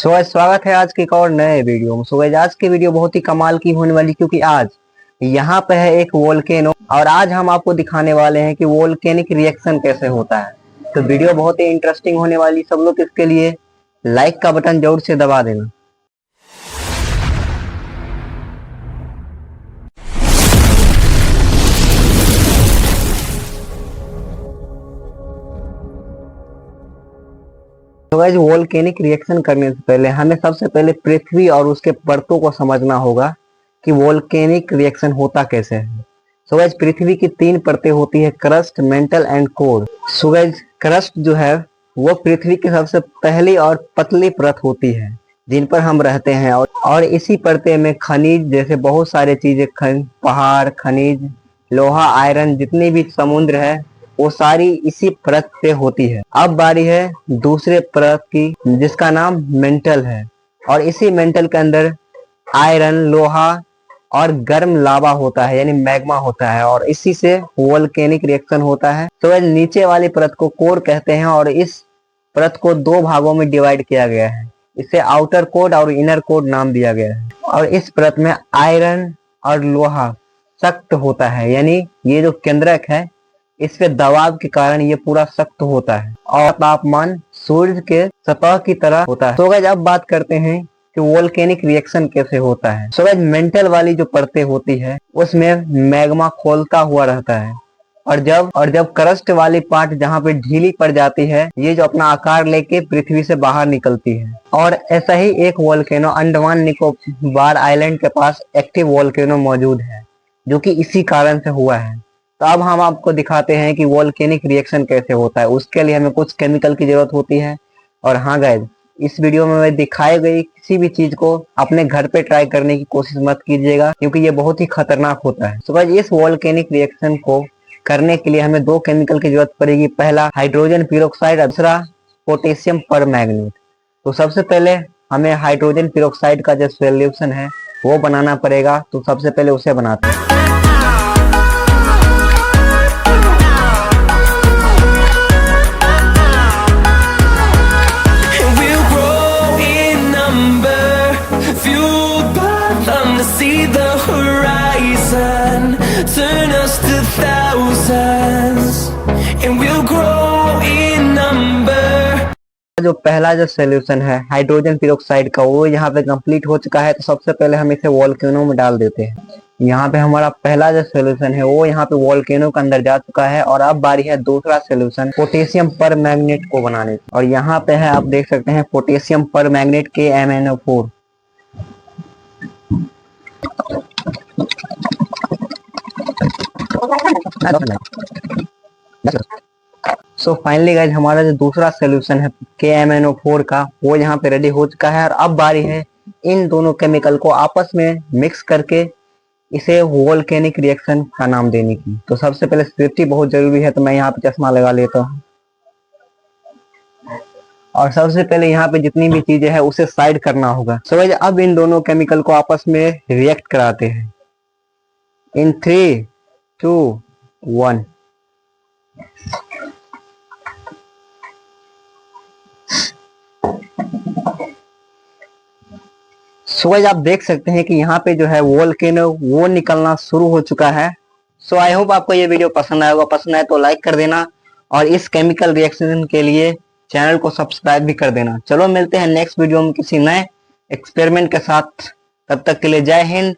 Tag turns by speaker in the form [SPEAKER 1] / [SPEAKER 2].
[SPEAKER 1] स्वागत है आज के एक और नए वीडियो में। आज की वीडियो बहुत ही कमाल की होने वाली, क्योंकि आज यहाँ पे है एक वोल्केनो और आज हम आपको दिखाने वाले हैं कि वोल्केनिक रिएक्शन कैसे होता है। तो वीडियो बहुत ही इंटरेस्टिंग होने वाली, सब लोग इसके लिए लाइक का बटन जरूर से दबा देना। तो गाइस, वोल्केनिक रिएक्शन करने से पहले हमें सबसे पहले पृथ्वी और उसके परतों को समझना होगा कि वोल्केनिक रिएक्शन होता कैसे है। सो गाइस, पृथ्वी की 3 परतें होती है, crust, mental and core. So guys, crust जो है वो पृथ्वी की सबसे पहली और पतली परत होती है जिन पर हम रहते हैं, और इसी परते में खनिज जैसे बहुत सारे चीजें, पहाड़, खनिज, लोहा, आयरन, जितनी भी समुद्र है वो सारी इसी परत पे होती है। अब बारी है दूसरे परत की, जिसका नाम मेंटल है, और इसी मेंटल के अंदर आयरन, लोहा और गर्म लावा होता है, यानी मैग्मा होता है, और इसी से वोल्केनिक रिएक्शन होता है। तो नीचे वाली परत को कोर कहते हैं, और इस परत को 2 भागों में डिवाइड किया गया है। इसे आउटर कोर और इनर कोर नाम दिया गया है, और इस परत में आयरन और लोहा सख्त होता है, यानी ये जो केंद्रक है इस पे दबाव के कारण ये पूरा सख्त होता है, और तापमान सूर्य के सतह की तरह होता है। तो गाइस, अब बात करते हैं कि वोल्केनिक रिएक्शन कैसे होता है। सो गाइस, मेंटल वाली जो परतें होती है उसमें मैग्मा खोलता हुआ रहता है, और जब क्रस्ट वाली पार्ट जहाँ पे ढीली पड़ जाती है, ये जो अपना आकार लेके पृथ्वी से बाहर निकलती है। और ऐसा ही एक वोल्केनो अंडमान निकोबार आइलैंड के पास एक्टिव वोल्केनो मौजूद है, जो कि इसी कारण से हुआ है। तो अब हम आपको दिखाते हैं कि वोल्केनिक रिएक्शन कैसे होता है। उसके लिए हमें कुछ केमिकल की जरूरत होती है। और हाँ गाइस, इस वीडियो में मैं दिखाई गई किसी भी चीज को अपने घर पे ट्राई करने की कोशिश मत कीजिएगा, क्योंकि ये बहुत ही खतरनाक होता है। तो गाइस, इस वोल्केनिक रिएक्शन को करने के लिए हमें 2 केमिकल की जरूरत पड़ेगी। पहला हाइड्रोजन पेरोक्साइड, दूसरा पोटेशियम परमैंगनेट। तो सबसे पहले हमें हाइड्रोजन पेरोक्साइड का जो सोल्यूशन है वो बनाना पड़ेगा। तो सबसे पहले उसे बनाते हैं।
[SPEAKER 2] See the horizon, turn us to thousands, and we'll grow in number.
[SPEAKER 1] जो पहला जो सोल्यूशन है हाइड्रोजन पेरोक्साइड का, वो यहाँ पे कंप्लीट हो चुका है। तो सबसे पहले हम इसे वोल्केनो में डाल देते हैं। यहाँ पे हमारा पहला जो सोल्यूशन है वो यहाँ पे वोल्केनो के अंदर जा चुका है, और अब बारी है दूसरा सोल्यूशन पोटेशियम परमैंगनेट को बनाने की। और यहाँ पे है, आप देख सकते हैं, potassium permanganate KMnO4। So finally guys, हमारा जो दूसरा सोल्यूशन है KMnO4 का, वो यहाँ पे रेडी हो चुका है। और अब बारी है इन दोनों केमिकल को आपस में मिक्स करके इसे वोल्केनिक रिएक्शन का नाम देने की। तो सबसे पहले सेफ्टी बहुत जरूरी है, तो मैं यहाँ पे चश्मा लगा लेता हूँ। और सबसे पहले यहाँ पे जितनी भी चीजें हैं उसे साइड करना होगा। सो गाइस, अब इन दोनों केमिकल को आपस में रिएक्ट कराते हैं इन 3, 2, 1। सो गाइस, आप देख सकते हैं कि यहाँ पे जो है वोल्केनो वो निकलना शुरू हो चुका है। सो आई होप आपको ये वीडियो पसंद आएगा। पसंद आए तो लाइक कर देना, और इस केमिकल रिएक्शन के लिए चैनल को सब्सक्राइब भी कर देना। चलो मिलते हैं नेक्स्ट वीडियो में किसी नए एक्सपेरिमेंट के साथ। तब तक के लिए जय हिंद,